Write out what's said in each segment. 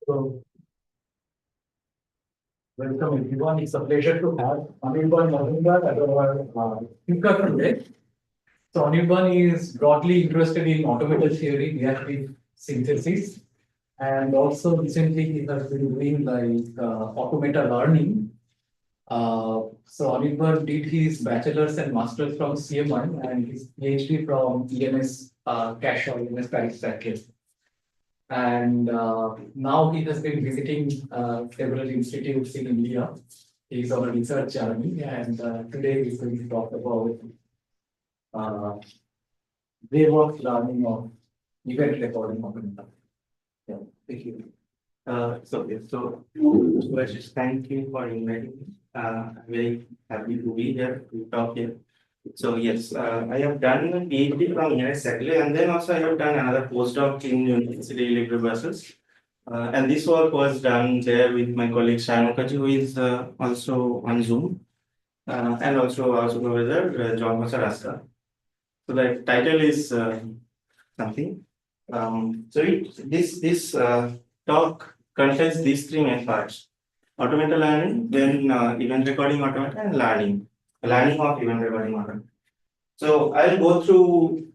So, welcome everyone. It's a pleasure to have Anirban Majumdar as our speaker today. So, Anirban is broadly interested in automata theory, reactive synthesis, and also recently he has been doing automata learning. So, Anirban did his bachelor's and master's from CMI and his PhD from ENS Cash or ENS Paris-Saclay. And now he has been visiting several institutes in India. He's on a research journey, and today he's going to talk about Greybox learning of event recording automata. Yeah, thank you. Ashish, thank you for inviting me. I'm very happy to be here to talk here. So yes, I have done a PhD from ENS Paris-Saclay, and then also I have done another postdoc in Université Libre de Bruxelles. And this work was done there with my colleague Mukherjee, who is also on Zoom, and also our supervisor Jean-François Raskin. So the title is something. This talk contains these three main parts: automata learning, then event recording automata, and learning of event recording automata. So I'll go through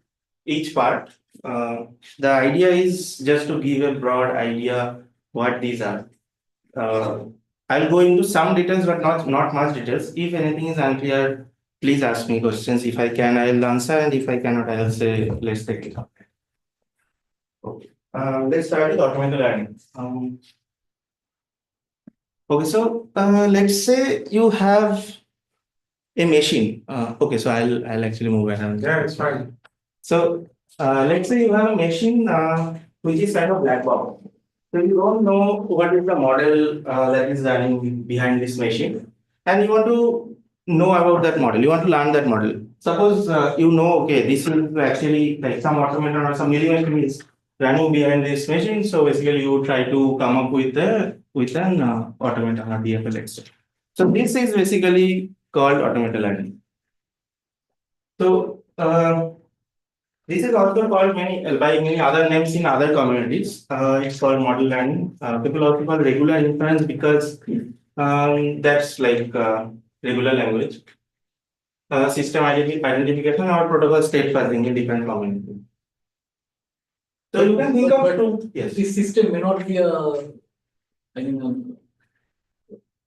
each part. The idea is just to give a broad idea what these are. I'll go into some details, but not much details. If anything is unclear, please ask me questions. If I can, I'll answer, and if I cannot, I'll say let's take it up. Okay. Let's start with automata learning. Okay, so let's say you have a machine. Okay, so I'll actually move ahead. Yeah, it's fine. So let's say you have a machine which is kind of black box. So you don't know what is the model that is running behind this machine, and you want to know about that model. You want to learn that model. Suppose you know, okay, this is actually like some automaton or some milling is running behind this machine. So basically, you try to come up with an automaton or DFL etc. So this is basically called automata learning. So this is also called by many other names in other communities. It's called model learning. People also call regular inference because that's like regular language. System identification or protocol state fuzzing in different communities. So you can think of two. Yes. This system may not be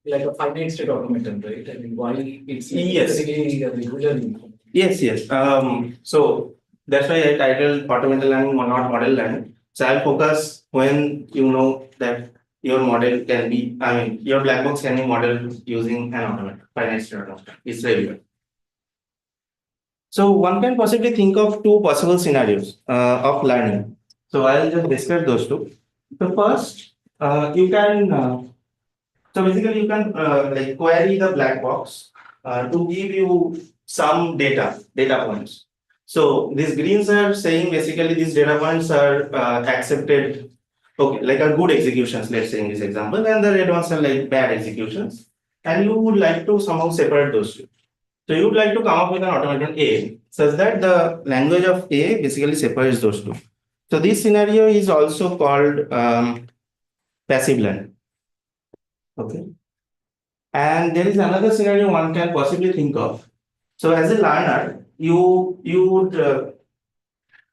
like a finite state automaton, right? I mean, why it's basically regular. Yes. So that's why I titled automata learning or not model learning. So I'll focus when you know that your model can be, your black box can be modeled using an automata, finite state automata. It's regular. So one can possibly think of two possible scenarios of learning. So I'll just describe those two. So first, you can so basically you can like query the black box to give you some data points. So these greens are saying basically these data points are accepted, okay, like are good executions, let's say in this example, and the red ones are like bad executions. And you would like to somehow separate those two. So you would like to come up with an automaton A such that the language of A basically separates those two. So this scenario is also called passive learning. Okay. And there is another scenario one can possibly think of. So as a learner, you would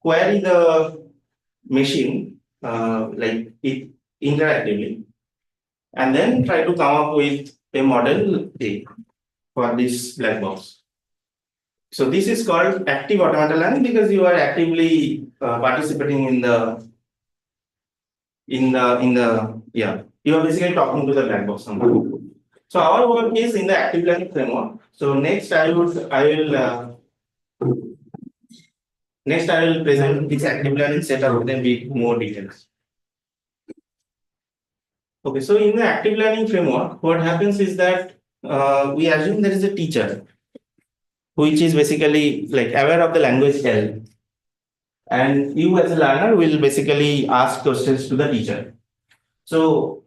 query the machine like it interactively, and then try to come up with a model A for this black box. So this is called active automata learning because you are actively participating in the you are basically talking to the black box somehow. So our work is in the active learning framework. So next I will present this active learning setup then with more details. Okay, so in the active learning framework, what happens is that we assume there is a teacher, which is basically like aware of the language L, and you as a learner will basically ask questions to the teacher. So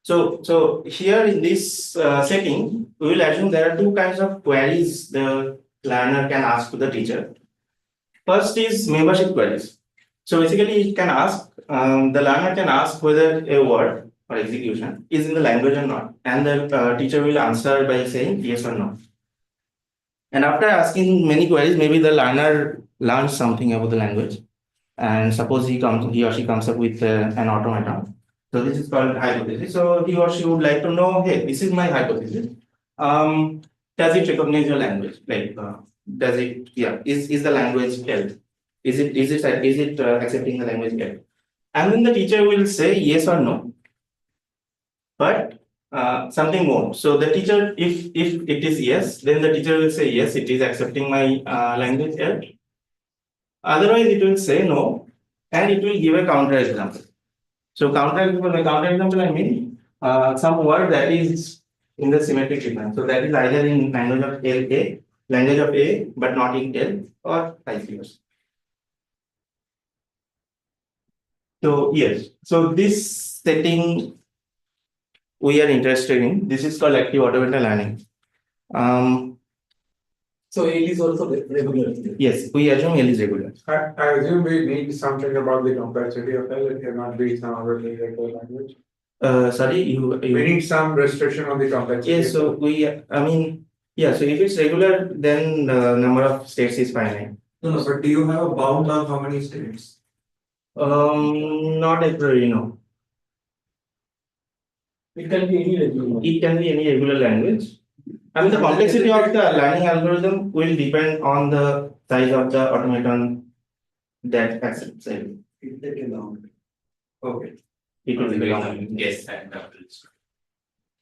So here in this setting, we will assume there are two kinds of queries the learner can ask to the teacher. First is membership queries. So basically, it can ask the learner can ask whether a word or execution is in the language or not, and the teacher will answer by saying yes or no. And after asking many queries, maybe the learner learns something about the language. And suppose he or she comes up with an automaton. So this is called hypothesis. So he or she would like to know, hey, this is my hypothesis. Does it recognize your language? Like, does it? Yeah, is the language held? Is it accepting the language held? And then the teacher will say yes or no. But something more. So the teacher, if it is yes, then the teacher will say yes, it is accepting my language held. Otherwise, it will say no, and it will give a counter example. So counter example, I mean some word that is in the symmetric sequence. So that is either in language of A, but not in L, or vice versa. So yes, so this setting we are interested in. This is called active automated learning. So A is also regular. Yes, we assume L is regular. I assume we need something about the complexity of L. It cannot be some other language. Sorry, We need some restriction on the complexity. Yes, so so if it's regular, then the number of states is finite. No, but do you have a bound on how many states? Not actually, no. It can be any regular. It can be any regular language. I mean, the complexity of the learning algorithm will depend on the size of the automaton that accepts it. Okay. It will be long. Yes, and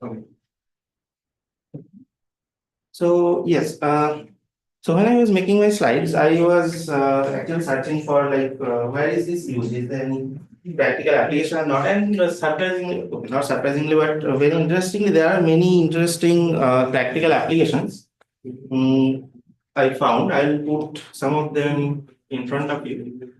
Okay. So yes, so when I was making my slides, I was actually searching for like where is this used? Is there any practical application or not? And surprisingly, okay, not surprisingly, but very interestingly, there are many interesting practical applications. I found. I'll put some of them in front of you.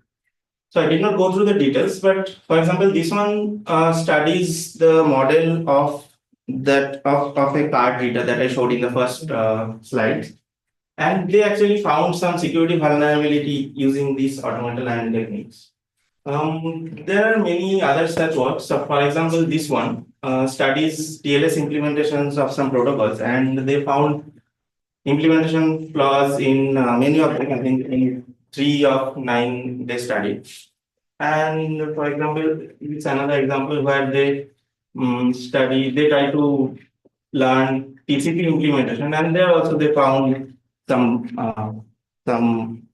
So I did not go through the details, but for example, this one studies the model of a card reader that I showed in the first slide, and they actually found some security vulnerability using these automated learning techniques. There are many other such works. So for example, this one studies TLS implementations of some protocols, and they found implementation flaws in many of them. I think in 3 of 9 they studied. And for example, it's another example where they they try to learn TCP implementation, and there also they found something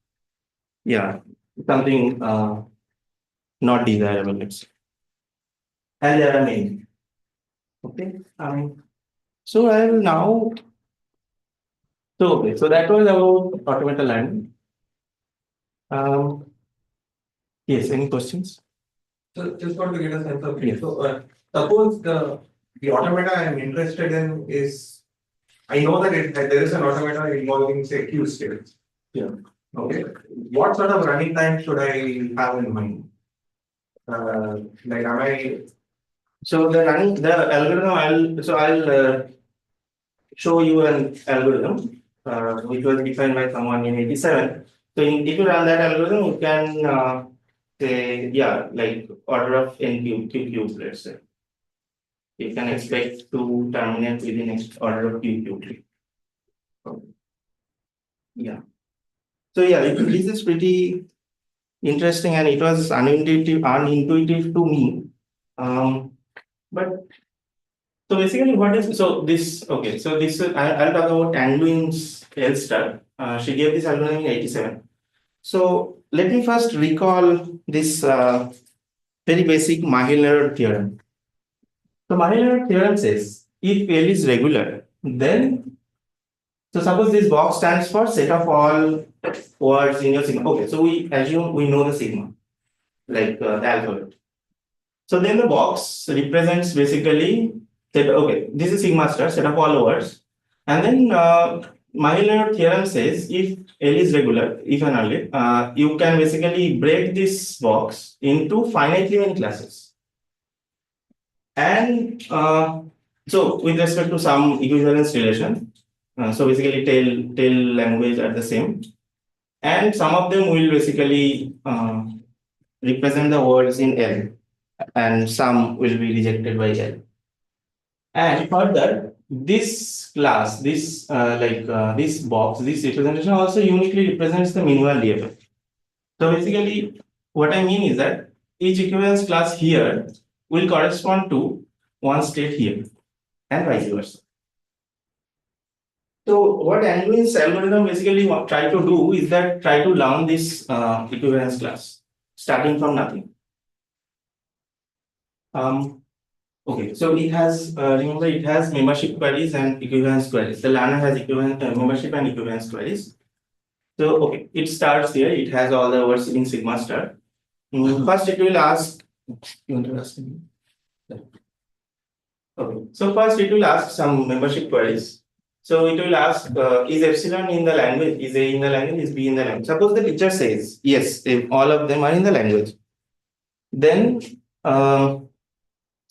not desirable. And there are many. Okay. So I will now. So that was about automated learning. Yes, any questions? So just want to get a sense of Yes. So suppose the automata I'm interested in is, I know that there is an automata involving say Q states. Yeah. Okay. What sort of running time should I have in mind? Like am I So the algorithm, I'll show you an algorithm which was defined by someone in 87. So if you run that algorithm, you can say, like order of n cubes, let's say. You can expect to terminate with the next order of cube. Yeah. So this is pretty interesting, and it was unintuitive to me. But so basically, what is this? Okay, so this I'll talk about Anduin's L star. She gave this algorithm in 87. So let me first recall this very basic Mahler theorem. So Mahler theorem says if L is regular, then suppose this box stands for set of all words in your sigma. Okay, so we assume we know the sigma, like the alphabet. So then the box represents basically this is sigma star, set of all words, and then Mahler theorem says if L is regular, if and only, you can basically break this box into finitely many classes. And so with respect to some equivalence relation, so basically tail language are the same, and some of them will basically represent the words in L, and some will be rejected by L. And further, this class, this box, this representation also uniquely represents the minimal DFF. So basically, what I mean is that each equivalence class here will correspond to one state here, and vice versa. So what Anirban's algorithm basically try to do is that try to learn this equivalence class starting from nothing. Okay, so it has remember it has membership queries and equivalence queries. The learner has equivalent membership and equivalence queries. So okay, it starts here. It has all the words in sigma star. First, it will ask. You want to ask me? Okay, so first it will ask some membership queries. So it will ask, is epsilon in the language? Is A in the language? Is B in the language? Suppose the teacher says, yes, if all of them are in the language. Then, the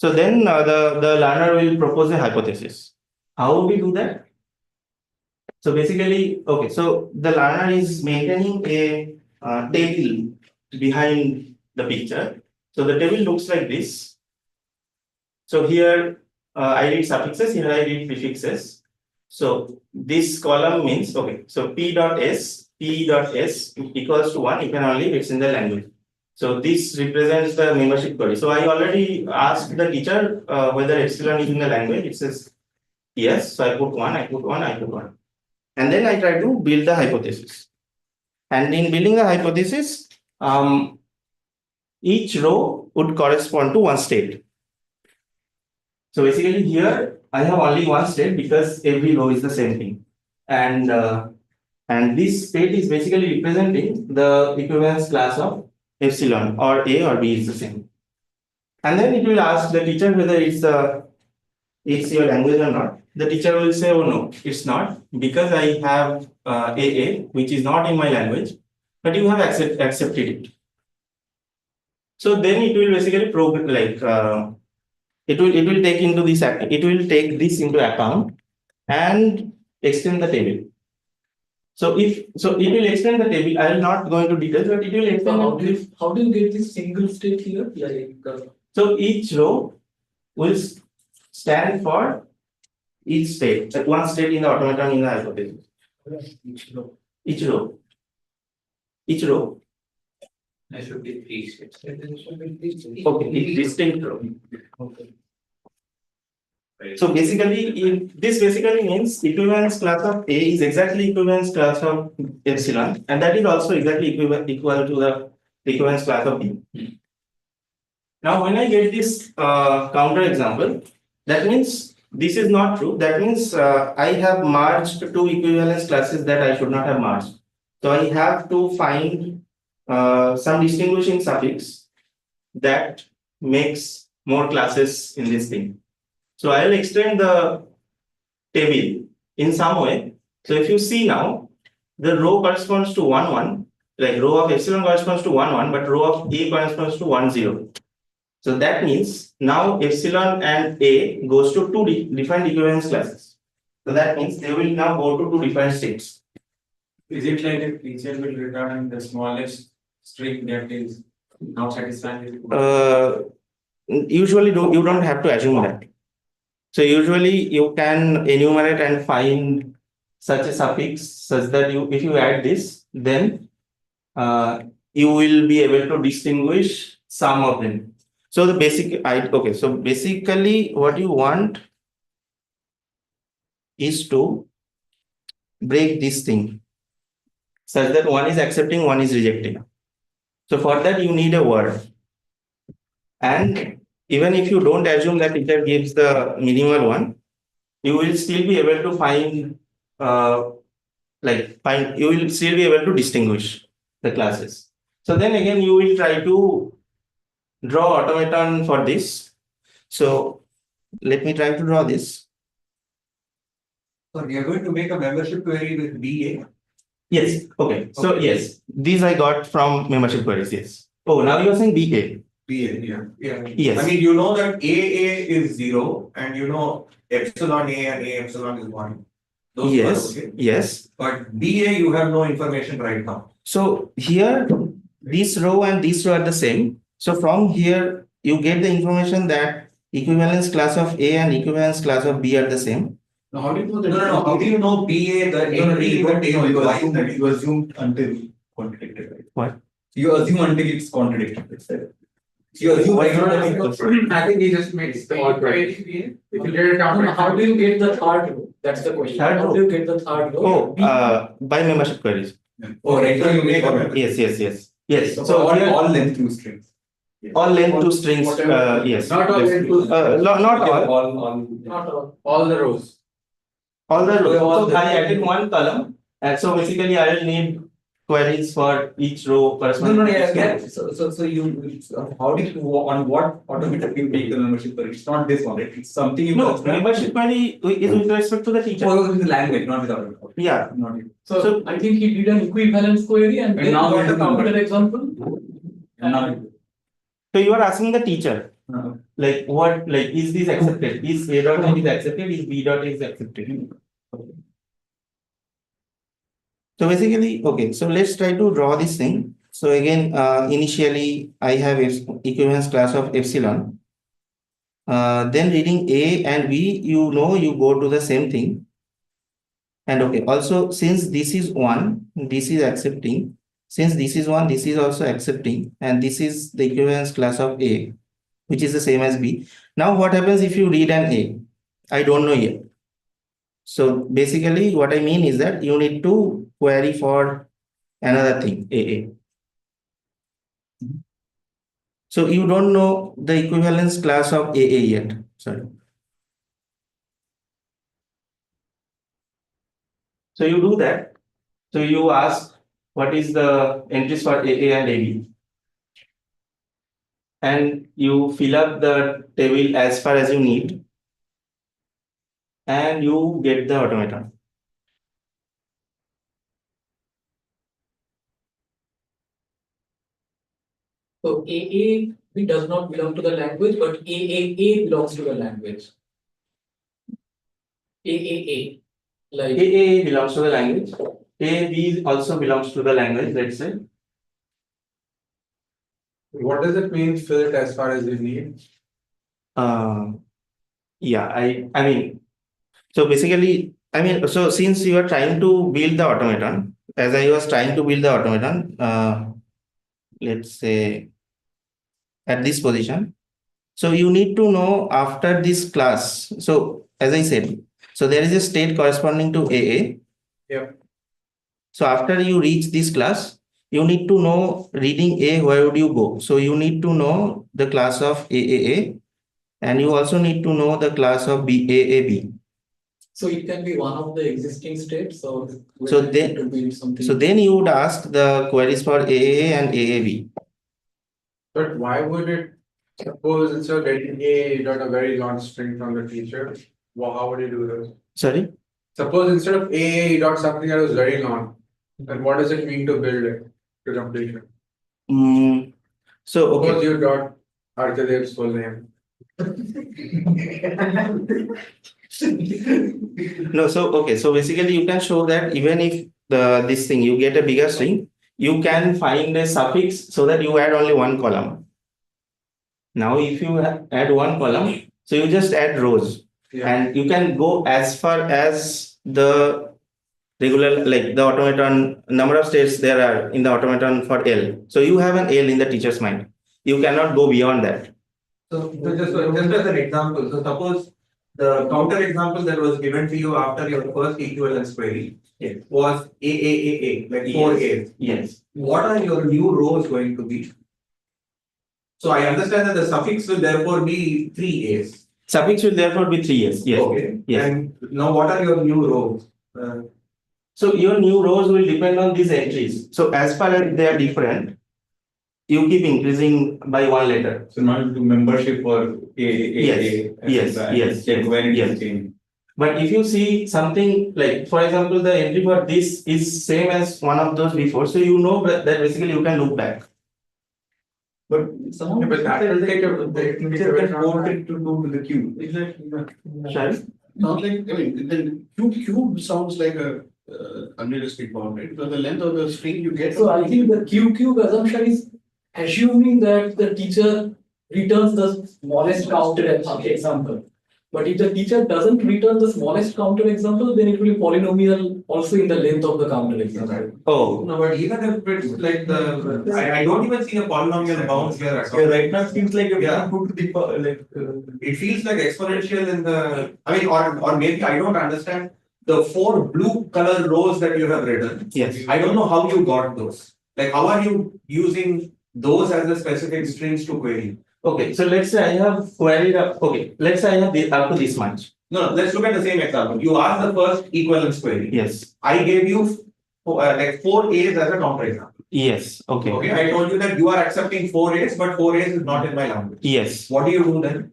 learner will propose a hypothesis. How would we do that? So basically, okay, so the learner is maintaining a table behind the picture. So the table looks like this. So here I read suffixes, here I read prefixes. So this column means, okay, so P dot S equals to 1 if and only it's in the language. So this represents the membership query. So I already asked the teacher whether epsilon is in the language. It says yes. So I put 1, I put 1, I put 1. And then I try to build the hypothesis. And in building the hypothesis, each row would correspond to one state. So basically here I have only one state because every row is the same thing. And this state is basically representing the equivalence class of epsilon, or A or B is the same. And then it will ask the teacher whether it's your language or not. The teacher will say, oh no, it's not, because I have AA, which is not in my language, but you have accepted it. So then it will basically it will take this into account and extend the table. So it will extend the table. I will not go into details, but it will extend. How do you get this single state here? So each row will stand for each state, like one state in the automaton in the hypothesis. Each row. There should be 3 states. Okay, it's distinct row. Okay. So basically, this basically means equivalence class of A is exactly equivalence class of epsilon, and that is also exactly equal to the equivalence class of B. Now, when I get this counter example, that means this is not true. That means I have merged two equivalence classes that I should not have merged. So I have to find some distinguishing suffix that makes more classes in this thing. So I will extend the table in some way. So if you see now, the row corresponds to 1, 1, like row of epsilon corresponds to 1, 1, but row of A corresponds to 1, 0. So that means now epsilon and A goes to two different equivalence classes. So that means they will now go to two different states. Is it like a teacher will return the smallest string that is not satisfying? Usually you don't have to assume that. So usually you can enumerate and find such a suffix such that if you add this, then you will be able to distinguish some of them. So the basic okay, so basically what you want is to break this thing such that one is accepting, one is rejecting. So for that you need a word. And even if you don't assume that teacher gives the minimal one, you will still be able to find you will still be able to distinguish the classes. So then again you will try to draw automaton for this. So let me try to draw this. So we are going to make a membership query with BA. Yes. Okay. So yes, these I got from membership queries. Yes. Oh, now you're saying BA. BA, yeah. Yes. I mean, you know that AA is 0 and you know epsilon A and A epsilon is 1. Those yes. are okay. Yes. But BA, you have no information right now. So here this row and this row are the same. So from here, you get the information that equivalence class of A and equivalence class of B are the same. Now, how do you know that? No. How do you know BA the entry that You assume that you assume until contradicted, right? What? You assume until it's contradicted. It's there. You assume I think he just makes the odd right. If you get it down, how do you get the third row? That's the question. Third How row? do you get the third row? By membership queries. Oh, right. So you make Yes. So all length two strings. All length two strings. Yes. Not all length two. Not all. Not all. All the rows. All the rows. All So the- I added one column, and so basically I will need queries for each row corresponding. So you how did you on what automatic you take the membership query? It's not this one, right? It's something you No, membership query is with respect to the teacher. with the language, not with automatic. Yeah. Not it. So- I think he did an equivalence query and then now got we the do counter example. And now So you are asking the teacher, uh, like what, like is this accepted? Is A dot is accepted? Is B dot is accepted? So basically, okay, so let's try to draw this thing. So again, initially I have equivalence class of epsilon. Then reading A and B, you know, you go to the same thing. And okay, also since this is one, this is accepting. Since this is one, this is also accepting. And this is the equivalence class of A, which is the same as B. Now what happens if you read an A? I don't know yet. So basically what I mean is that you need to query for another thing, AA. So you don't know the equivalence class of AA yet. Sorry. So you do that. So you ask what is the entries for AA and AB. And you fill up the table as far as you need. And you get the automaton. so AAB does not belong to the language, but AAA belongs to the language. AAA. Like AA belongs to the language. AB also belongs to the language, let's say. What does it mean, fill it as far as you need? Yeah, I mean, so basically, I mean, so since you are trying to build the automaton, as I was trying to build the automaton, let's say at this position. So you need to know after this class. So as I said, so there is a state corresponding to AA. Yep. So after you reach this class, you need to know reading A, where would you go? So you need to know the class of AAA, and you also need to know the class of BAAB. so it can be one of the existing states, or So we then- to build something. So then you would ask the queries for AAA and AAB. But why would it, suppose instead of getting A, you got a very long string from the teacher, well, how would you do this? Sorry? Suppose instead of A, you got something that was very long, then what does it mean to build it to completion? So, okay. Suppose you got Arthadev's full name. No, so, okay. So basically you can show that even if this thing, you get a bigger string, you can find a suffix so that you add only one column. Now, if you add one column, so you just add rows. Yeah. And you can go as far as the regular, like the automaton number of states there are in the automaton for L. So you have an L in the teacher's mind. You cannot go beyond that. So just as an example, so suppose the counter example that was given to you after your first equivalence query was AAAA, like four A's. Yes. What are your new rows going to be? So I understand that the suffix will therefore be three A's. Suffix will therefore be 3 years. Yes. Okay. Yes. And now what are your new rows? So your new rows will depend on these entries. So as far as they are different, you keep increasing by one letter. So now you do membership for Yes, check when it yes. is changed. But if you see something like, for example, the entry for this is same as one of those before, so you know that basically you can look back. But somehow Yeah, but that will take the teacher can force it to do to the queue. Sorry? Not like, I mean, then cube sounds like a unrealistic boundary, because the length of the string you get. So I think the Q cube assumption is assuming that the teacher returns the smallest counter example. But if the teacher doesn't return the smallest counter example, then it will be polynomial also in the length of the counter example. Oh, No, but even if it's like I don't even see a polynomial bound here. Yeah, right now it seems like a Yeah. 2 to the power, like. It feels like exponential in the, I mean, or maybe I don't understand the 4 blue color rows that you have written. yes. I don't know how you got those. Like, how are you using those as the specific strings to query? Okay, so let's say I have queried up. Okay, let's say I have up to this much. No, let's look at the same example. You asked the first equivalence query. Yes. I gave you like 4 A's as a counterexample. Yes. Okay. Okay, I told you that you are accepting 4 A's, but 4 A's is not in my language. Yes. What do you do then?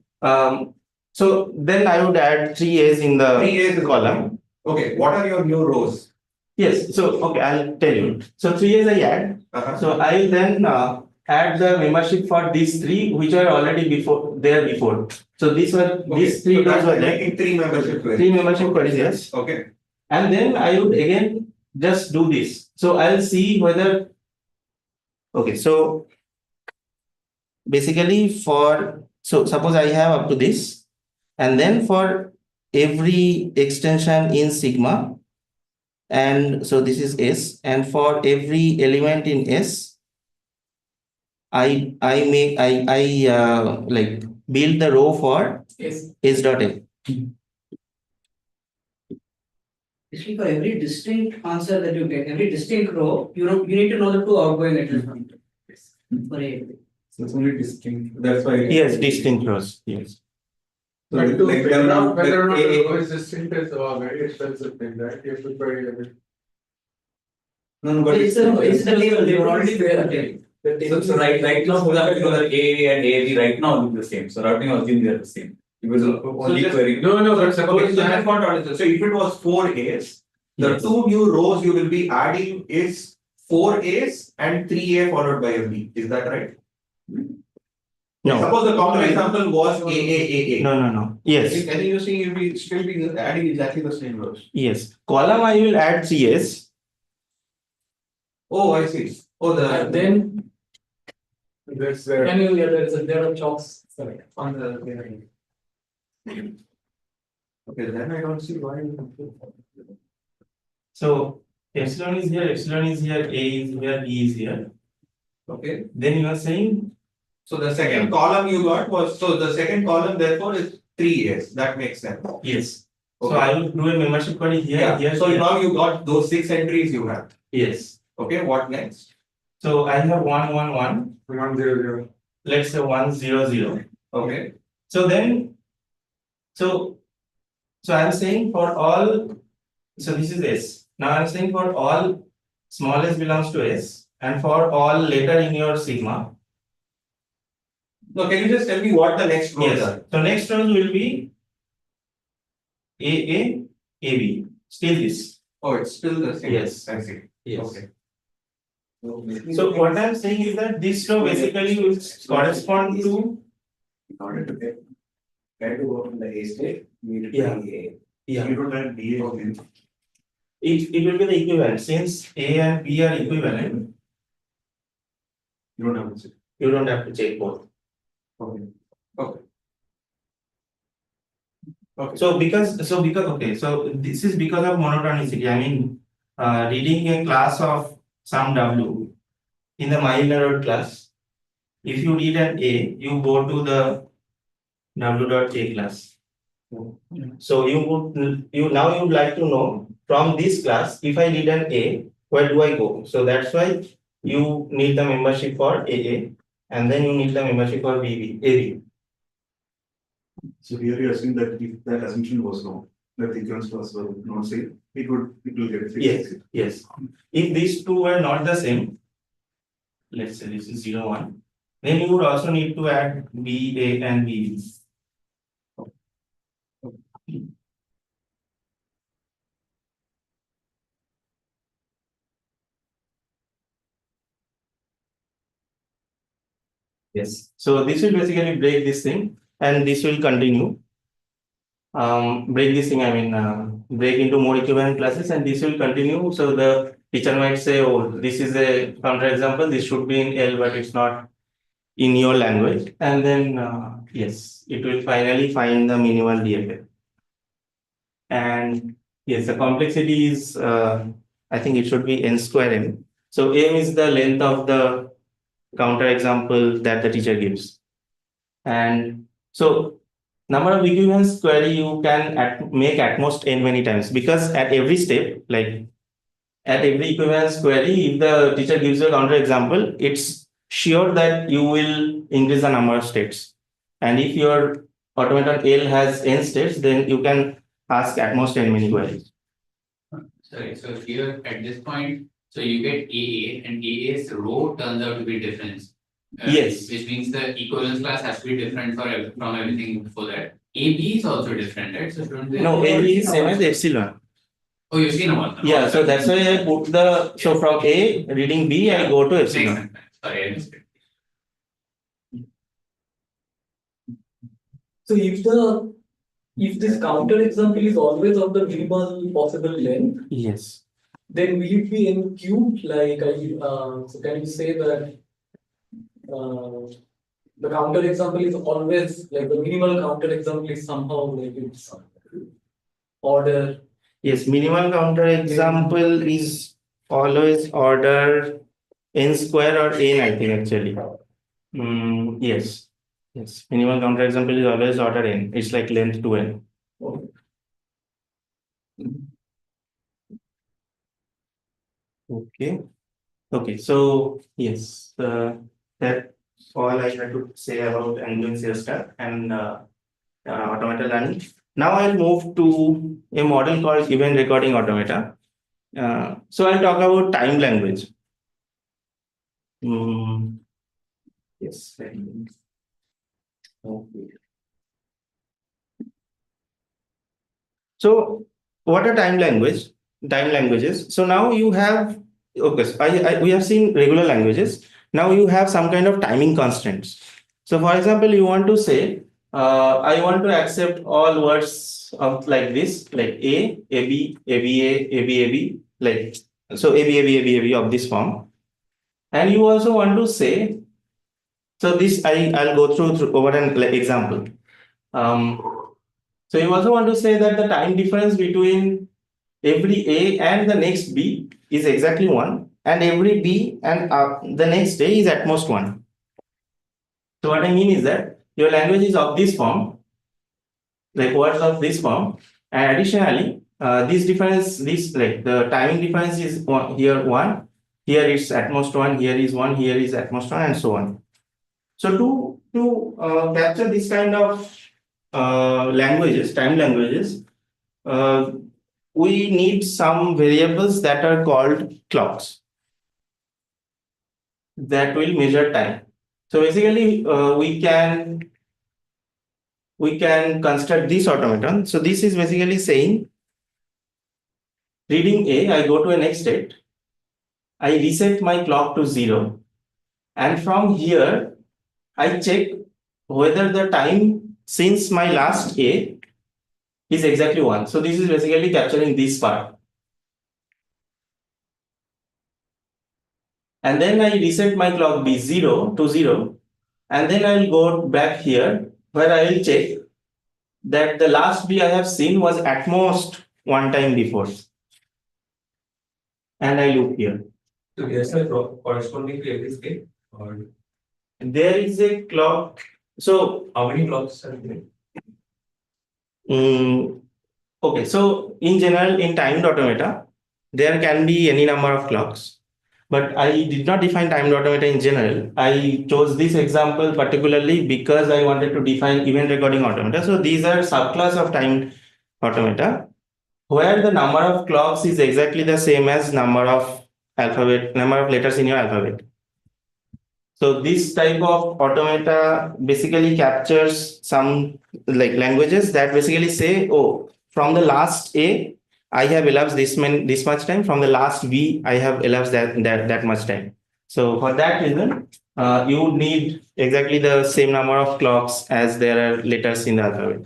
So then I would add 3 A's in the 3 A's is column. Okay, what are your new rows? Yes. So okay, I'll tell you. So 3 A's I add. So I will then add the membership for these 3 which are already before. So these were these 3 rows were there. making 3 membership queries. 3 membership queries, yes. Okay. And then I would again just do this. So I'll see whether. Okay, so basically so suppose I have up to this, and then for every extension in sigma, and so this is S, and for every element in S, I like build the row for Yes. S dot A. Basically, for every distinct answer that you get, every distinct row, you need to know the 2 outgoing letters from it. For a. So it's only distinct, that's why. Yes, distinct rows, yes. So But to like figure out whether or not A- the row is distinct is a very expensive thing, right? You have to query every. No, but It's the table, they were already there. there. So right now, for example, you know that A and AB right now look the same. So routing or assuming they are the same. You will only just- query. No, but Okay, suppose so you that's have. what I understand. So if it was 4 A's, the Yes. 2 new rows you will be adding is 4 A's and 3 A followed by a B. Is that right? No, Suppose the counter example was A. no. Yes, I think you're saying you'll be still be adding exactly the same rows. yes. Column I will add 3S. Oh, I see. Oh, And then There's there are chalks. Sorry. on the. Okay, then I don't see why. So epsilon is here, A is here, B is here. Okay, Then you are saying, so the second column you got was, so the second column therefore is 3 A's. That makes sense. yes. So Okay. I will do a membership query here, Yeah, here, so here. now you got those 6 entries you have. Yes. Okay, what next? So I have 1, 1, 1. 1, 0, 0. Let's say 1, 0, 0. Okay, So then, so I'm saying for all, so this is S. Now I'm saying for all small s belongs to S, and for all later in your sigma. now can you just tell me what the next rows Yes. are? So next rows will be A, AB. Still this. Oh, it's still the same. Yes. I see. Yes. Okay. So what I'm saying is that this row basically will correspond to. In order to get to go from the A state, you need to Yeah. be A. Yeah. You don't have B A in. It will be the equivalent. Since A and B are equivalent, You don't have to. you don't have to check both. Okay. Okay. Okay. So this is because of monotonicity. I mean, reading a class of some W in the mild class, if you read an A, you go to the W.K class. So you would like to know from this class, if I read an A, where do I go? So that's why you need the membership for AA, and then you need the membership for AB. So here you assume that if that assumption was wrong, that the equivalence was not safe, it will get fixed. Yes. If these two were not the same, let's say this is 0, 1, then you would also need to add BA and BB. Yes. So this will basically break this thing, and this will continue. break this thing, break into more equivalent classes, and this will continue. So the teacher might say, oh, this is a counterexample, this should be in L, but it's not in your language. And then, yes, it will finally find the minimal DFA. And yes, the complexity is, I think it should be n square m. So m is the length of the counterexample that the teacher gives. And so number of equivalence query you can make at most n many times, because at every step, like at every equivalence query, if the teacher gives you a counterexample, it's sure that you will increase the number of states. And if your automaton L has n states, then you can ask at most n many queries. Sorry, so here at this point, so you get AA and AA's row turns out to be different. Yes. Which means the equivalence class has to be different from everything before that. AB is also different, right? So shouldn't they? No, AB is same as epsilon. Oh, you've seen about them. Yeah, so that's why I put the, so from A reading B, I go to Makes epsilon. sense. Sorry, I missed it. So if this counter example is always of the minimal possible length, Yes. then will it be n cubed? Like, so can you say that the counter example is always like the minimal counter example is somehow like it's order? Yes, minimal counterexample is always order n square or n, I think actually. Yes. Yes, minimal counterexample is always order n. It's like length to n. Okay. Okay, so yes, that's all I had to say about Angular stuff and automata learning. Now I'll move to a model called event recording automata. So I'll talk about time language. Yes. Okay. So what are time language? Time languages. So now you have, okay, so we have seen regular languages. Now you have some kind of timing constraints. So for example, you want to say, I want to accept all words of like this, like A, AB, ABA, AB, like, so AB of this form. And you also want to say, so this I'll go through over an example. So you also want to say that the time difference between every A and the next B is exactly 1, and every B and the next A is at most 1. So what I mean is that your language is of this form, like words of this form, and additionally, this difference, this like the timing difference is here 1, here is at most 1, here is 1, here is at most 1, and so on. So to capture this kind of languages, time languages, we need some variables that are called clocks that will measure time. So basically, we can construct this automaton. So this is basically saying, reading A, I go to a next state, I reset my clock to 0, and from here, I check whether the time since my last A is exactly 1. So this is basically capturing this part. And then I reset my clock B 0 to 0, and then I'll go back here where I will check that the last B I have seen was at most 1 time before. And I loop here. So there's a clock corresponding to every state, or There is a clock. So how many clocks are there? okay, so in general, in timed automata, there can be any number of clocks. But I did not define timed automata in general. I chose this example particularly because I wanted to define event recording automata. So these are subclass of timed automata where the number of clocks is exactly the same as number of letters in your alphabet. So this type of automata basically captures some like languages that basically say, oh, from the last A, I have elapsed this much time. From the last B, I have elapsed that much time. So for that reason, you would need exactly the same number of clocks as there are letters in the alphabet.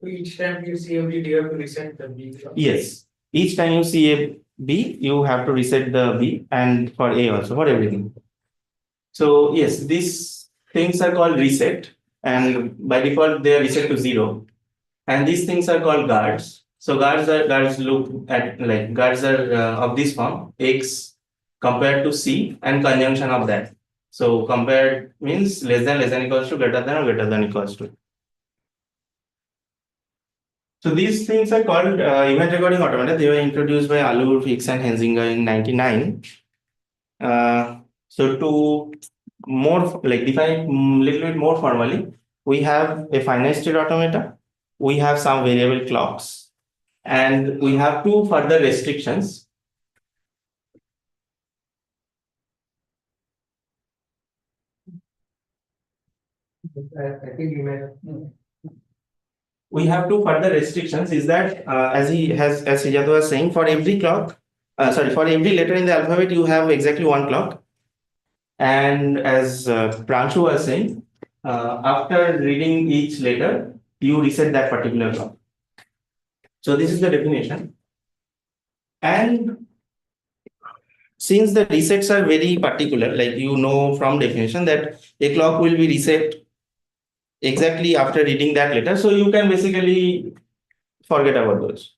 Each time you see a B, you have to reset the B. Yes. Each time you see a B, you have to reset the B, and for A also, for everything. So yes, these things are called reset, and by default they are reset to 0. And these things are called guards. So guards look at like guards are of this form X compared to C and conjunction of that. So compared means less than equals to, greater than or greater than equals to. So these things are called event recording automata. They were introduced by Allur, Hicks, and Hensinger in 99. So to more like define little bit more formally, we have a finite state automata, we have some variable clocks, and we have two further restrictions. I think you may. We have two further restrictions is that as Sijat was saying, for every clock, for every letter in the alphabet, you have exactly one clock. And as Pranshu was saying, after reading each letter, you reset that particular clock. So this is the definition. And since the resets are very particular, like you know from definition that a clock will be reset exactly after reading that letter, so you can basically forget about those.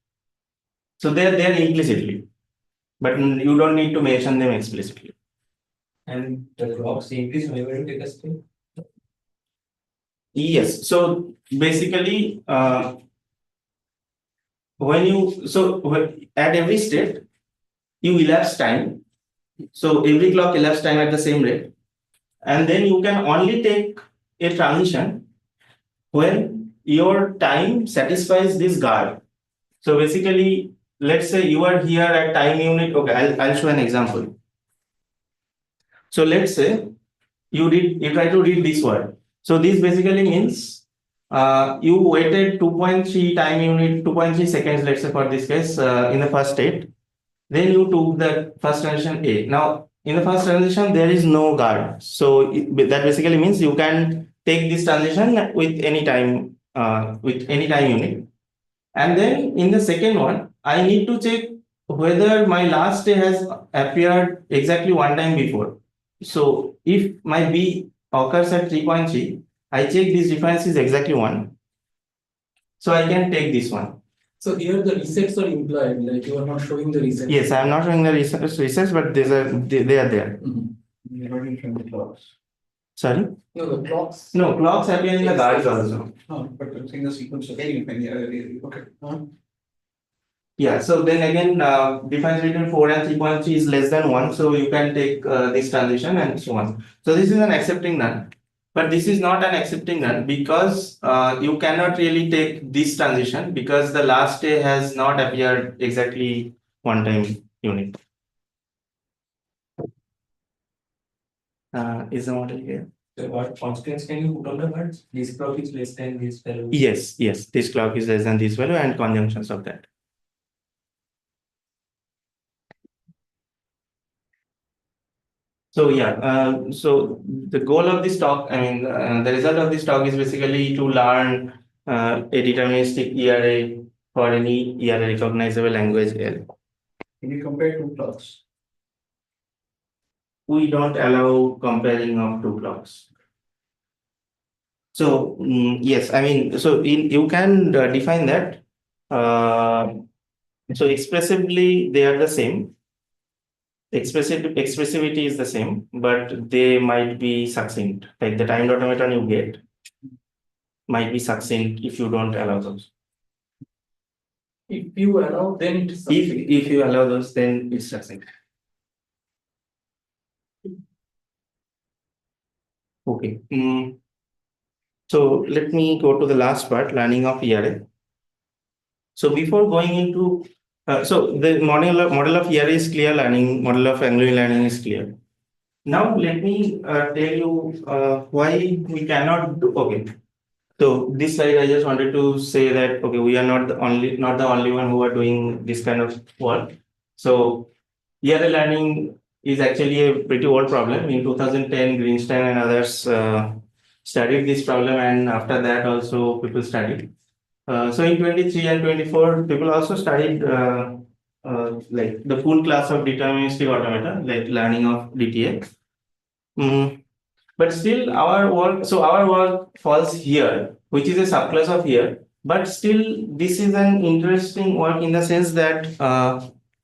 So they're there implicitly, but you don't need to mention them explicitly. And the clock increase whenever you take a step. Yes. So basically, at every state, you elapse time. So every clock elapse time at the same rate, and then you can only take a transition when your time satisfies this guard. So basically, let's say you are here at time unit. Okay, I'll show an example. So let's say you try to read this word. So this basically means you waited 2.3 time unit, 2.3 seconds, let's say for this case, in the first state. Then you took the first transition A. Now, in the first transition, there is no guard. So that basically means you can take this transition with any time unit. And then in the second one, I need to check whether my last day has appeared exactly one time before. So if my B occurs at 3.3, I check this difference is exactly 1. So I can take this one. So here the resets are implied, like you are not showing the resets. Yes, I am not showing the resets, but they are there. You're not showing the clocks. Sorry? No, the clocks. No, clocks appear in the guards also. But I'm saying the sequence of okay. Yeah, so then again, difference between 4 and 3.3 is less than 1, so you can take this transition and so on. So this is an accepting none, but this is not an accepting none because you cannot really take this transition because the last day has not appeared exactly one time unit. Is the model here? So what constraints can you put on the words? This clock is less than this value. Yes, this clock is less than this value and conjunctions of that. So yeah, so the goal of this talk, the result of this talk is basically to learn a deterministic ERA for any ERA recognizable language L. Can you compare two clocks? We don't allow comparing of two clocks. So yes, you can define that. So expressively they are the same. Expressivity is the same, but they might be succinct. Like the timed automaton you get might be succinct if you don't allow those. If you allow, then it is succinct. If you allow those, then it's succinct. Okay. So let me go to the last part, learning of ERA. So before going into so the model of ERA is clear, model of Angloin learning is clear. Now let me tell you why we cannot do. Okay, so this slide I just wanted to say that okay, we are not the only one who are doing this kind of work. So ERA learning is actually a pretty old problem. In 2010, Greenstein and others studied this problem, and after that also people studied. So in 23 and 24, people also studied like the full class of deterministic automata, like learning of DTA. But still our work falls here, which is a subclass of here. But still, this is an interesting work in the sense that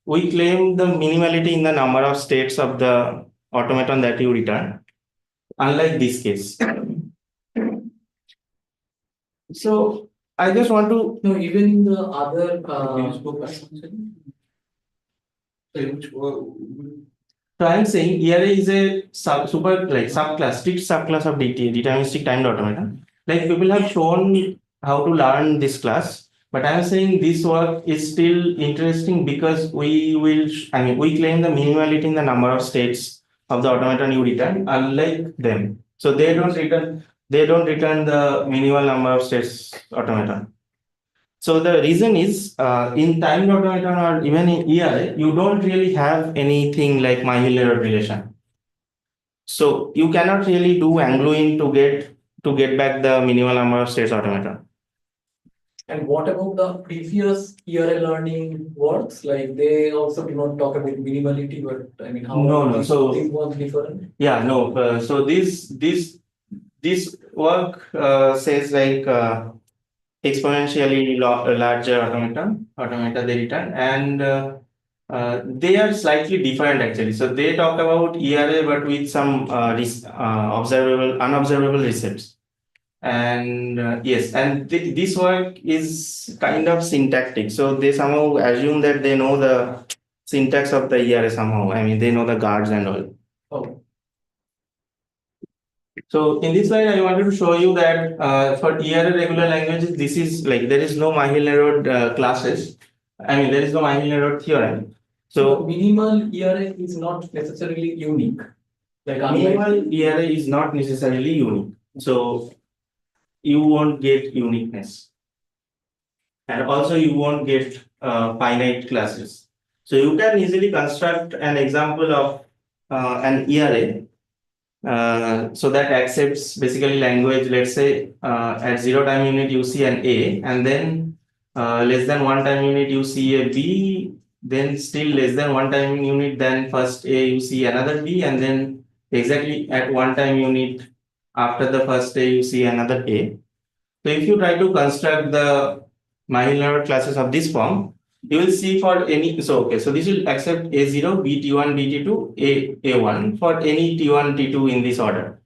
we claim the minimality in the number of states of the automaton that you return, unlike this case. So I just want to No, even the other, so I'm saying ERA is a subclass, strict subclass of DT, deterministic timed automata. Like people have shown how to learn this class, but I'm saying this work is still interesting because we claim the minimality in the number of states of the automaton you return, unlike them. So they don't return the minimal number of states automaton. So the reason is in timed automaton or even in ERA, you don't really have anything like Myhill-Nerod relation. So you cannot really do angling to get back the minimal number of states automaton. and what about the previous ERA learning works? Like they also do not talk about minimality, but I mean, how No. So these ones different? yeah, no. So this work says like exponentially larger automata they return, and they are slightly different actually. So they talk about ERA but with some unobservable receipts. And yes, and this work is kind of syntactic. So they somehow assume that they know the syntax of the ERA somehow. I mean, they know the guards and all. Oh, So in this slide, I wanted to show you that for ERA regular languages, this is like there is no Myhill-Nerod classes. I mean, there is no Myhill-Nerod theorem. so So minimal ERA is not necessarily unique. Like minimal ERA is not necessarily unique. So you won't get uniqueness. And also you won't get finite classes. So you can easily construct an example of an ERA so that accepts basically language. Let's say at 0 time unit you see an A, and then less than 1 time unit you see a B, then still less than 1 time unit, then first A you see another B, and then exactly at 1 time unit after the first A you see another A. So if you try to construct the Myhill-Nerod classes of this form, you will see for any, so okay, so this will accept A0, B T1, B T2, A1 for any T1, T2 in this order.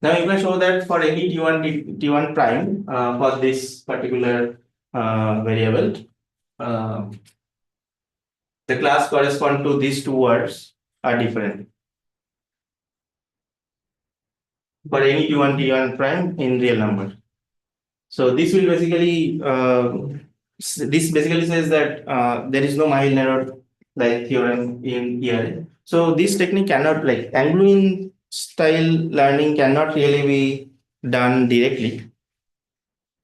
Now you can show that for any T1, T1 prime for this particular variable, the class correspond to these two words are different. For any T1, T1 prime in real number. So this will basically this basically says that there is no Myhill-Nerod like theorem in ERA. So this technique cannot, like Angloin style learning cannot really be done directly.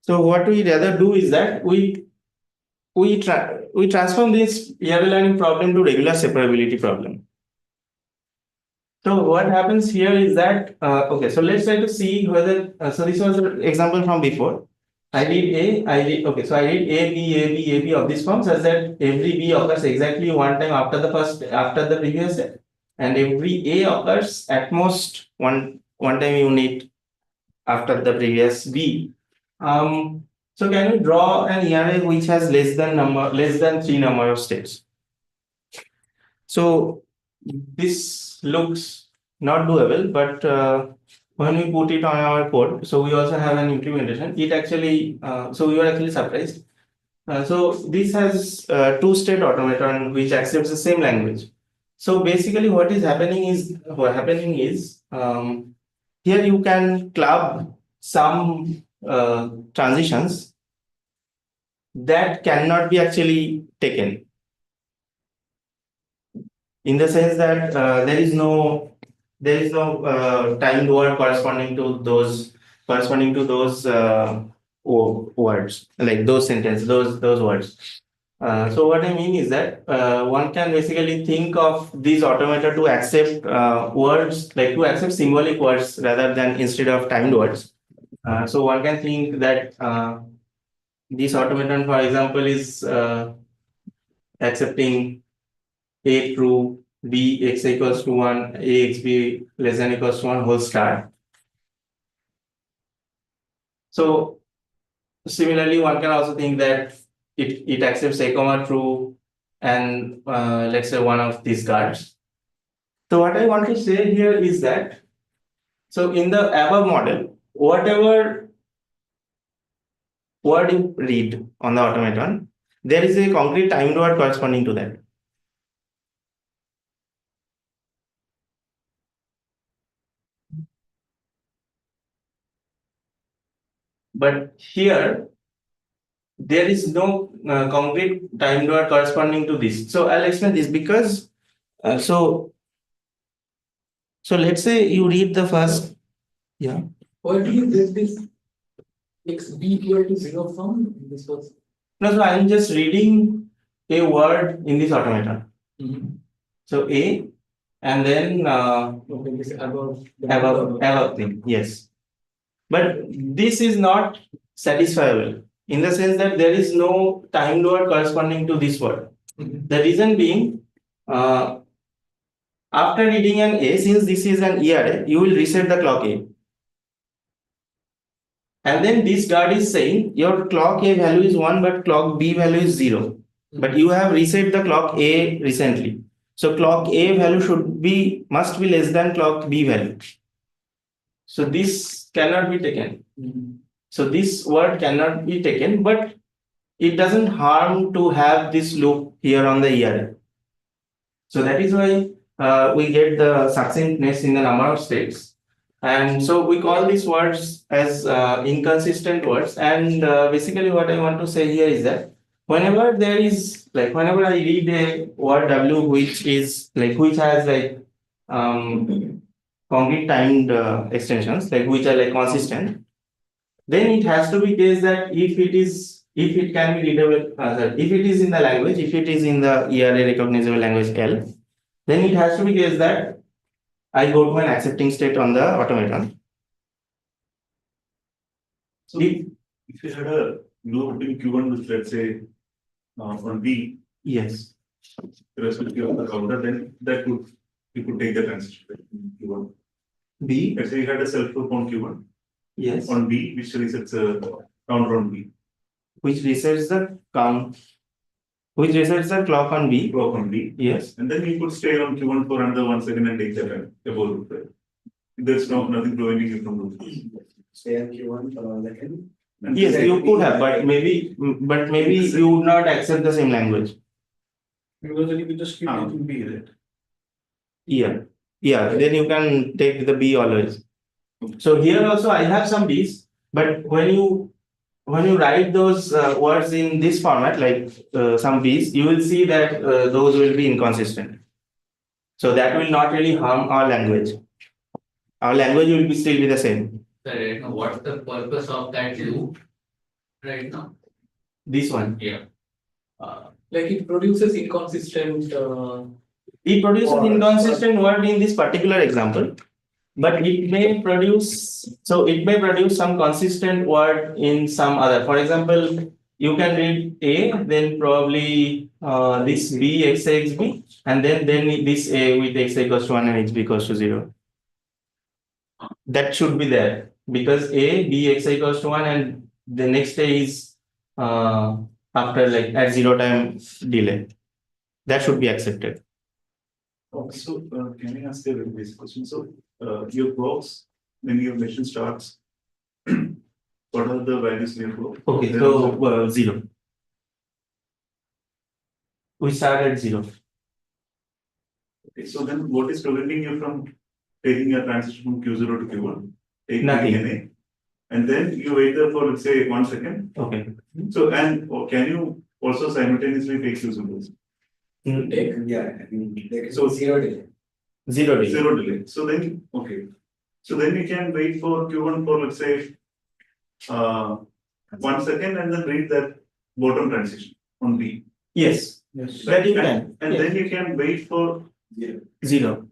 So what we rather do is that we transform this ERA learning problem to regular separability problem. So what happens here is that okay, so let's try to see whether so this was an example from before. I did okay, so I did A, B, A, B, A, B of this form such that every B occurs exactly 1 time after the previous step, and every A occurs at most one time unit after the previous B. So can we draw an ERA which has less than 3 number of states? So this looks not doable, but when we put it on our code, so we also have an implementation. It actually, so we were actually surprised. So this has 2-state automaton which accepts the same language. So basically, what happening is here you can club some transitions that cannot be actually taken. In the sense that there is no timed word corresponding to those words, like those sentences, those words. So what I mean is that one can basically think of these automata to accept words, like to accept symbolic words rather than instead of timed words. So one can think that this automaton, for example, is accepting A true, B x equals to 1, A x b less than equals to 1 whole star. So similarly, one can also think that it accepts A comma true and let's say one of these guards. So what I want to say here is that, so in the above model, whatever word you read on the automaton, there is a concrete timed word corresponding to that. But here, there is no concrete timed word corresponding to this. So I'll explain this because so let's say you read the first, yeah. Where do you get this x b equal to 0 from? This was. No, so I'm just reading a word in this automaton. So A, and then Okay, this above thing, yes. But this is not satisfiable in the sense that there is no timed word corresponding to this word. The reason being, after reading an A, since this is an ERA, you will reset the clock A. And then this guard is saying your clock A value is 1, but clock B value is 0. But you have reset the clock A recently. So clock A value must be less than clock B value. So this cannot be taken. So this word cannot be taken, but it doesn't harm to have this loop here on the ERA. So that is why we get the succinctness in the number of states. And so we call these words as inconsistent words. And basically what I want to say here is that whenever whenever I read a word W which has concrete timed extensions, which are consistent, then it has to be case that if it can be readable, if it is in the language, if it is in the ERA-recognizable language L, then it has to be case that I go to an accepting state on the automaton. So if you had a loop between Q1 with, let's say, on B, Yes. irrespective of the counter, then you could take the transition between Q1. B. Let's say you had a self loop on Q1. Yes. On B, which resets a counter on B. Which resets the count. Which resets the clock on B. Clock on B. Yes. And then you could stay on Q1 for another 1 second and take that above loop. Right? There's nothing preventing you from loop. Stay on Q1 for 1 second. Yes, you could have, but maybe you would not accept the same language. Because then you can just keep taking B, right? Yeah, then you can take the B always. So here also I have some B's, but when you write those words in this format, some B's, you will see that those will be inconsistent. So that will not really harm our language. Our language will still be the same. So right now, what's the purpose of that loop right now? This one. Yeah. it produces inconsistent. It produces inconsistent word in this particular example, but it may produce some consistent word in some other. For example, you can read A, then probably this B x x b, and then this A with x equals to 1 and x b equals to 0. That should be there because A, B x equals to 1, and the next A is after at 0 time delay. That should be accepted. So, can I ask a very basic question? So, your blocks, when your machine starts, what are the values in your block? Okay, so 0. We start at 0. Okay, so then what is preventing you from taking a transition from Q0 to Q1? Nothing. NA, and then you wait there for, let's say, 1 second. Okay. So, can you also simultaneously take Q0? Yeah, I mean, So, 0 delay. 0 delay. 0 delay. So then, okay. So then you can wait for Q1 for, let's say, 1 second and then read that bottom transition on B. Yes. That you can. And then you can wait for 0.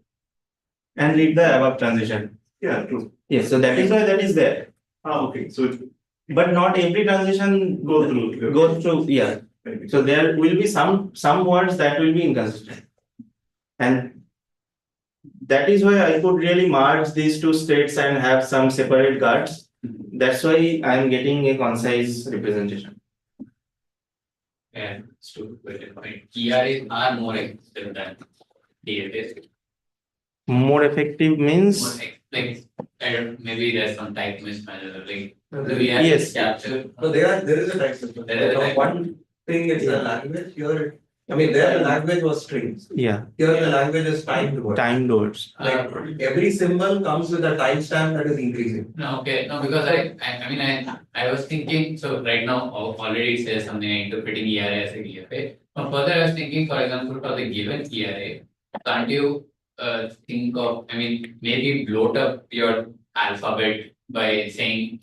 And read the above transition. Yeah, true. Yes, so that is why that is there. Okay. So but not every transition goes through, yeah. Maybe. So there will be some words that will be inconsistent. And that is why I could really merge these two states and have some separate guards. That's why I am getting a concise representation. And to the point, ERAs are more effective than DFAs. More effective means Like, maybe there's some type mismatch, like, yes. capture. So there is a type system. There is a type. One thing is the language, here, I mean, there the language was strings. Yeah, Here the language is timed words. timed words. Like every symbol comes with a timestamp that is increasing. No, okay, no, because I was thinking, so right now already it says something like interpreting ERA as a DFA. But further, I was thinking, for example, for the given ERA, can't you think of, maybe bloat up your alphabet by saying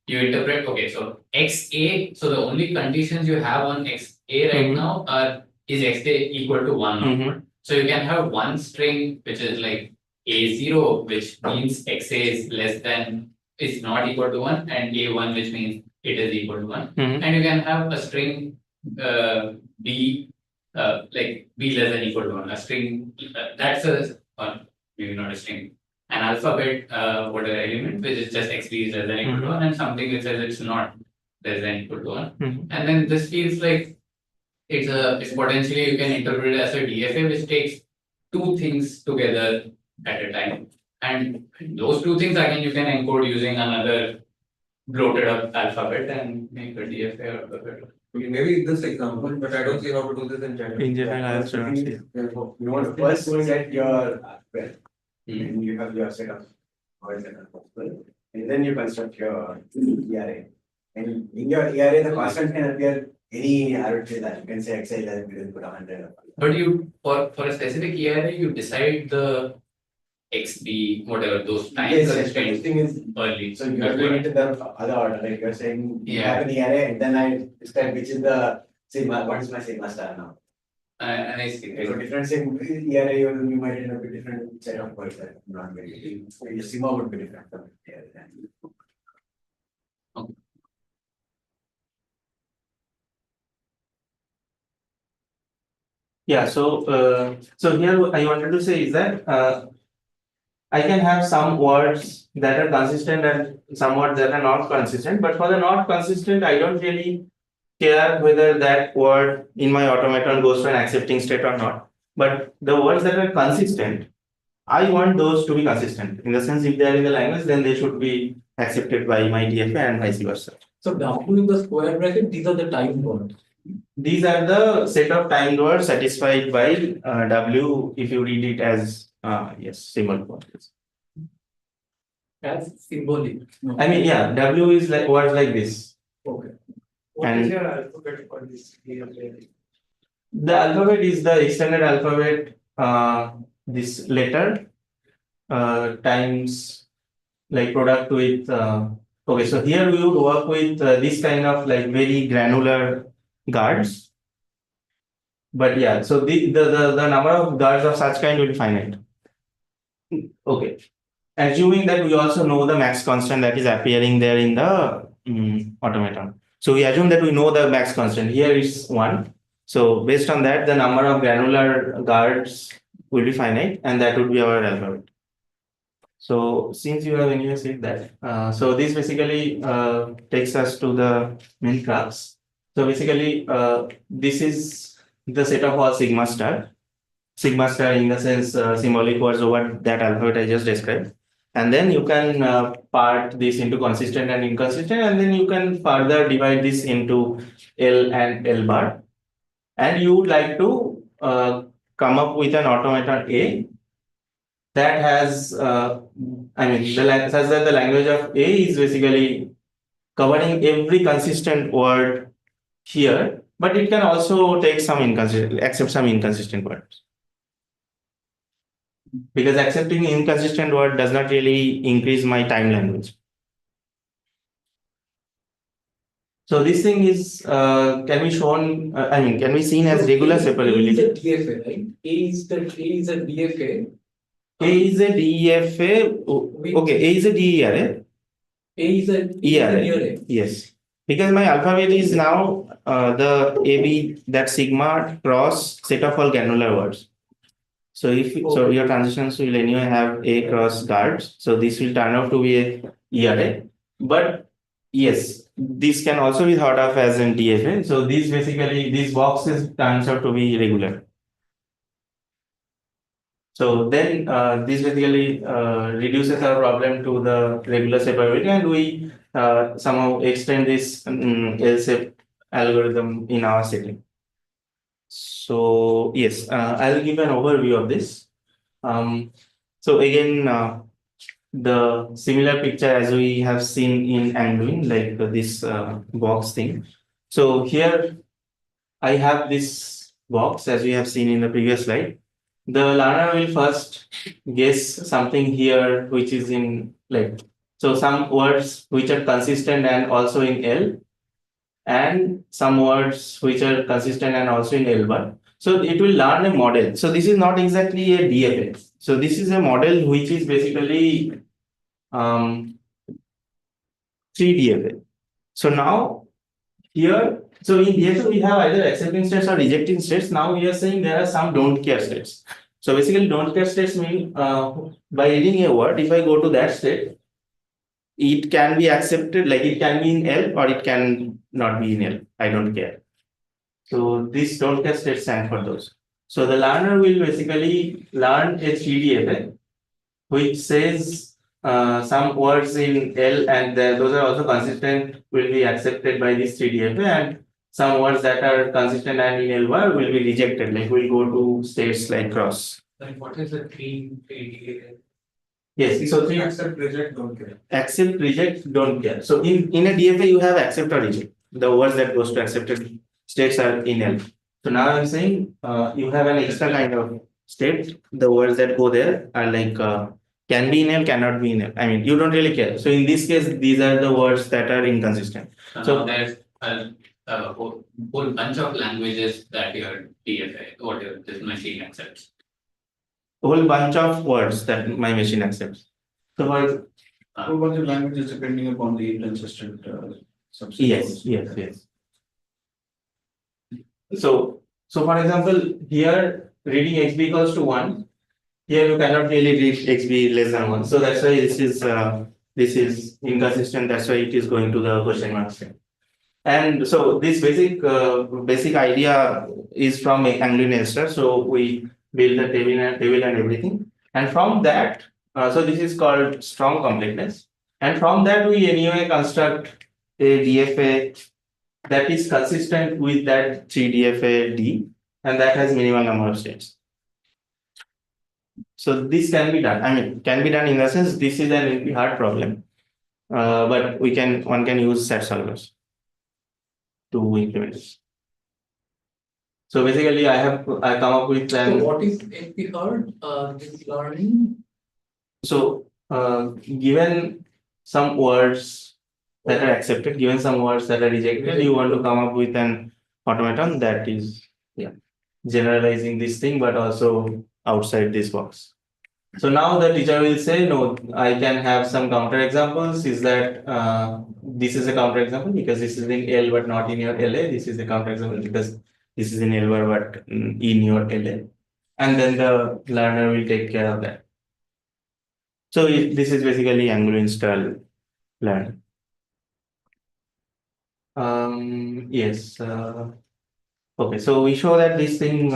you interpret, okay, so XA, so the only conditions you have on XA right now is XA equal to 1 or not. So you can have one string which is like A0, which means XA is less than, is not equal to 1, and A1, which means it is equal to 1. And you can have a string B, like B less than equal to 1, a string, that's a, or maybe not a string, an alphabet, whatever element, which is just XB is less than equal to 1, and something which says it's not less than equal to 1. And then this feels like it's potentially you can interpret it as a DFA, which takes two things together at a time. And those two things again you can encode using another bloated up alphabet and make a DFA out of it. Maybe this example, but I don't see how to do this in general. In general, I also don't see. You want to first set your and you have your set of words that are possible, and then you construct your ERA. And in your ERA, the constant can appear any arbitrary that you can say XI that you put 100. But you for a specific ERA, you decide the XB, whatever those times Yes, constraints thing is, early. so you are doing it in the other order, like you're saying you have an ERA, and then I describe which is the sigma, what is my sigma star now. And I see. So different ERA, you might end up with different set of words that not very, your sigma would be different from ERA. Yeah, so here I wanted to say is that I can have some words that are consistent and some words that are not consistent, but for the not consistent, I don't really care whether that word in my automaton goes to an accepting state or not. But the words that are consistent, I want those to be consistent. In the sense, if they are in the language, then they should be accepted by my DFA and vice versa. So W in the square bracket, these are the timed words. These are the set of timed words satisfied by W if you read it as yes, symbol words. As symbolic. I mean, yeah, W is like words like this. Okay. What And- is your alphabet for this ERA? The alphabet is the extended alphabet, this letter times like product with, okay, so here we would work with this kind of like very granular guards. But yeah, so the number of guards of such kind will be finite. Okay. Assuming that we also know the max constant that is appearing there in the automaton. So we assume that we know the max constant. Here is 1. So based on that, the number of granular guards will be finite, and that would be our alphabet. So since you have anyway said that, so this basically takes us to the main crux. So basically, this is the set of all sigma star. Sigma star in the sense symbolic words over that alphabet I just described. And then you can part this into consistent and inconsistent, and then you can further divide this into L and L bar. And you would like to come up with an automaton A that has, such that the language of A is basically covering every consistent word here, but it can also take some accept some inconsistent words. Because accepting inconsistent word does not really increase my time language. So this thing is can be shown. Can be seen as regular separability. A is a DFA, right? A is a DFA. A is a DFA. Okay, A is a DERA. A is an ERA. ERA. Yes. Because my alphabet is now the AB, that sigma cross set of all granular words. So so your transitions will anyway have A cross guards. So this will turn out to be a ERA. But yes, this can also be thought of as an DFA. So these boxes turns out to be regular. So then this basically reduces our problem to the regular separability, and we somehow extend this L-shape algorithm in our setting. So yes, I'll give an overview of this. So again, the similar picture as we have seen in Anduin, like this box thing. So here I have this box as we have seen in the previous slide. The learner will first guess something here which is in like, so some words which are consistent and also in L, and some words which are consistent and also in L bar. So it will learn a model. So this is not exactly a DFA. So this is a model which is basically 3DFA. So now here, so in DFA we have either accepting states or rejecting states. Now we are saying there are some don't care states. So basically don't care states mean by reading a word, if I go to that state, it can be accepted, like it can be in L or it can not be in L. I don't care. So this don't care states stand for those. So the learner will basically learn a 3DFA which says some words in L and those are also consistent will be accepted by this 3DFA, and some words that are consistent and in L bar will be rejected, like we'll go to states like cross. Like what is the three? Yes, so three Accept, reject, don't care. accept, reject, don't care. So in a DFA you have accept or reject. The words that goes to accepted states are in L. So now I'm saying you have an extra kind of state. The words that go there are like can be in L, cannot be in L. I mean, you don't really care. So in this case, these are the words that are inconsistent. So there's a whole bunch of languages that your DFA or this machine accepts. A whole bunch of words that my machine accepts. So for Whole bunch of languages depending upon the inconsistent subset. yes. So for example, here reading XB equals to 1. Here you cannot really read XB less than 1. So that's why this is inconsistent. That's why it is going to the question mark string. And so this basic idea is from Angular Elster. So we build the table and everything. And from that, so this is called strong completeness. And from that we anyway construct a DFA that is consistent with that 3DFA D, and that has minimal number of states. So this can be done. I mean, can be done in the sense this is a really hard problem, but one can use set solvers to implement it. So basically, I come up with an. So what is NP hard? This learning. So given some words that are accepted, given some words that are rejected, you want to come up with an automaton that is generalizing this thing, but also outside this box. So now the teacher will say, no, I can have some counter examples. Is that this is a counter example because this is in L but not in your LA. This is a counter example because this is in L bar but in your LA. And then the learner will take care of that. So this is basically Angular install learn. Yes. Okay, so we show that this thing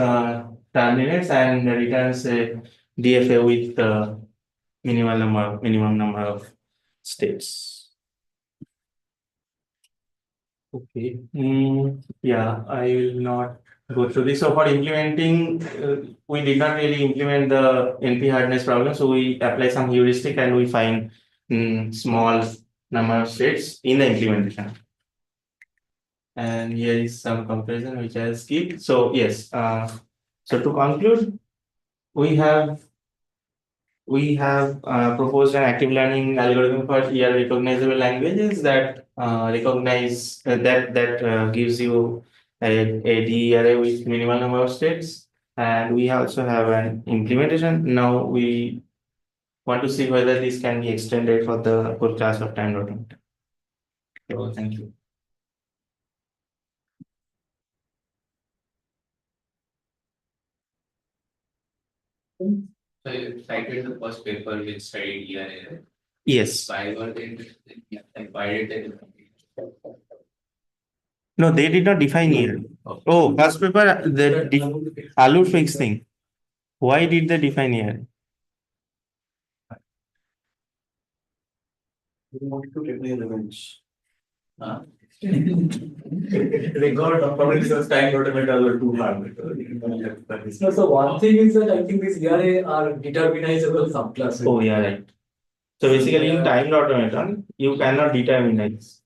terminates and returns a DFA with minimum number of states. Okay. Yeah, I will not go through this. So for implementing, we did not really implement the NP hardness problem. So we apply some heuristic and we find small number of states in the implementation. And here is some comparison which I will skip. So yes, so to conclude, we have proposed an active learning algorithm for ERA-recognizable languages that recognize that gives you a D array with minimal number of states, and we also have an implementation. Now we want to see whether this can be extended for the whole class of time automata. So thank you. So you cited the first paper which studied ERA. Yes. Why were they interested? Like, why did they? No, they did not define ERA. Oh, first paper, the Alu fixed thing. Why did they define ERA? We wanted to take the revenge. Record of probably because time automata were too hard. So one thing is that I think these ERA are determinizable subclasses. Oh, yeah, right. So basically, in timed automaton, you cannot determinize.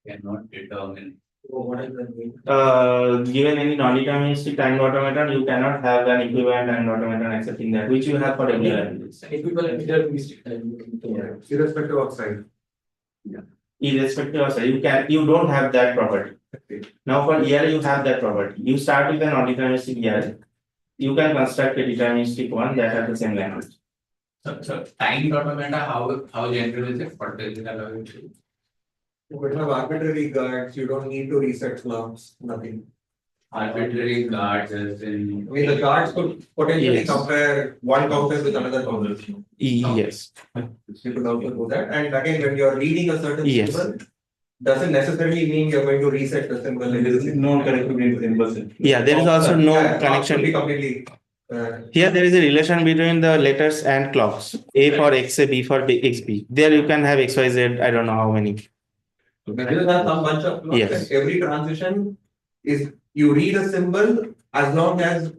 Cannot determine. What does that mean? Given any non-deterministic timed automaton, you cannot have an equivalent timed automaton accepting that, which you have for regular languages. Equivalent deterministic time. Irrespective of size. Irrespective of size, you don't have that property. Now for ERA, you have that property. You start with a non-deterministic ERA. You can construct a deterministic one that has the same language. So timed automata, how general is it? What does it allow you to do? You would have arbitrary guards, you don't need to reset clocks, nothing. Arbitrary guards as in. I mean, the guards could potentially Yes. compare one counter with another counter. Yes. You could also do that. And again, when you're reading a certain Yes. symbol, doesn't necessarily mean you're going to reset the symbol. There is no connectivity with symbols. Yeah, there is also no Yeah, connection. could be completely. Here there is a relation between the letters and clocks. A for XA, B for XB. There you can have XYZ, I don't know how many. There are some bunch of clocks. Yes. And every transition is you read a symbol as long as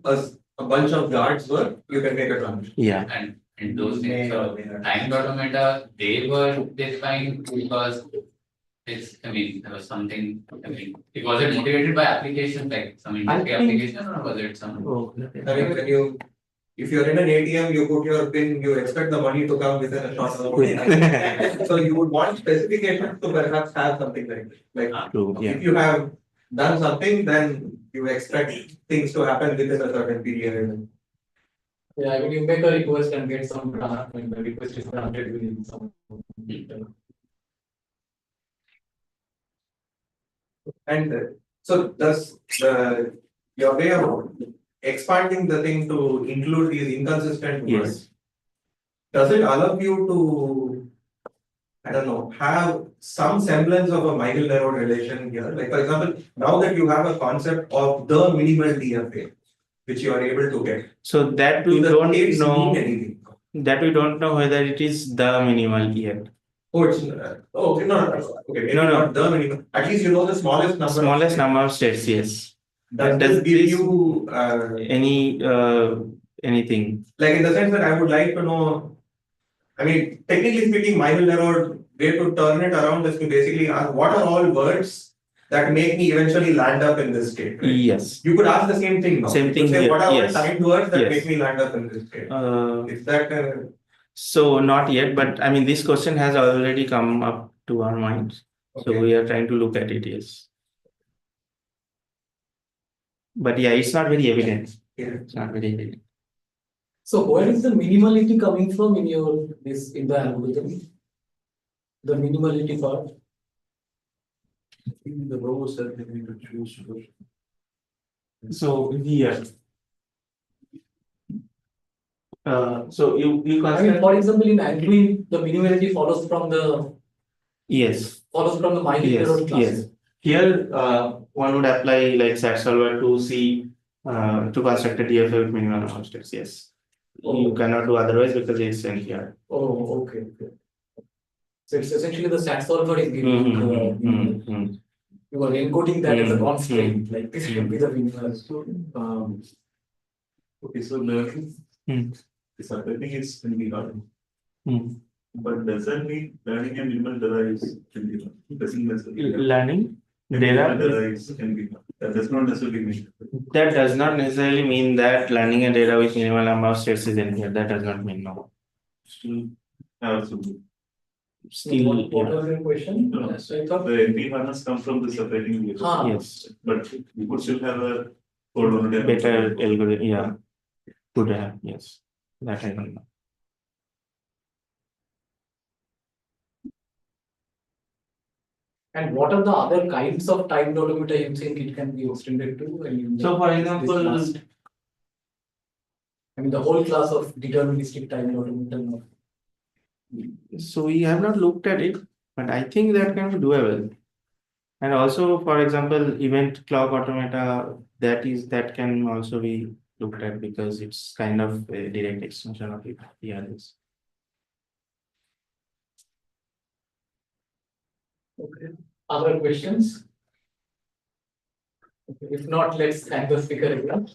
a bunch of guards work, you can make a transition. Yeah. And those things, so timed automata, they were defined because there was something, was it motivated by applications, like some industry application, or was it some? I mean, if you're in an ATM, you put your PIN, you expect the money to come within a short amount of time. So you would want specifications to perhaps have something like this. Like, True, yeah. if you have done something, then you expect things to happen within a certain period. Yeah, when you make a request and get some grant, when the request is granted within some. And so does your way of expanding the thing to include these inconsistent words, Yes. does it allow you to, I don't know, have some semblance of a Michael-Nerod relation here? Like, for example, now that you have a concept of the minimal DFA, which you are able to get, So that we do the don't states know. mean anything? That we don't know whether it is the minimal yet. Oh, it's okay, no, okay, maybe No. not the minimal. At least you know the smallest number. Smallest number of states, yes. Does Does this give this- you Anything? like in the sense that I would like to know, I mean, technically speaking, Michael-Nerod way to turn it around is to basically ask what are all words that make me eventually land up in this state, right? Yes. You could ask the same thing now. Same You could thing say, here, what are all yes. timed words that Yes. make me land up in this state? Is that So not yet, but I mean, this question has already come up to our minds. So okay. we are trying to look at it, yes. But yeah, it's not very evident. Yeah. It's not very evident. So where is the minimality coming from in in the algorithm? The minimality part? The rows that they need to choose. So here. So you I mean, consider, for example, in Android, the minimality follows from the yes, Michael-Nerod class. yes. Here, one would apply like SAT solver to see to construct a DFA with minimal number of steps. Yes, you cannot do otherwise because it's in here. Oh, okay. So it's essentially the SAT solver is giving you are encoding that as a constraint, like this should be the minimal. Okay, so learning, separating is can be hard. But doesn't mean learning and minimal derives can be hard. Doesn't necessarily. Learning Minimal data. derives can be hard. That does not necessarily mean. That does not necessarily mean that learning a data with minimal number of steps is in here. That does not mean no. Still have some. Still, What yeah. was your question? No. So I thought, The NP harness comes from the separating data. Yes, But you could still have a code on better algorithm. Yeah, could have. Yes, that I don't know. And what are the other kinds of timed automata you think it can be extended to? I mean, So for this example, class- I mean, the whole class of deterministic timed automata. so we have not looked at it, but I think that can be doable. And also, for example, event clock automata, that can also be looked at because it's kind of a direct extension of ERAs. Okay. Other questions? Okay, if not, let's thank the speaker again.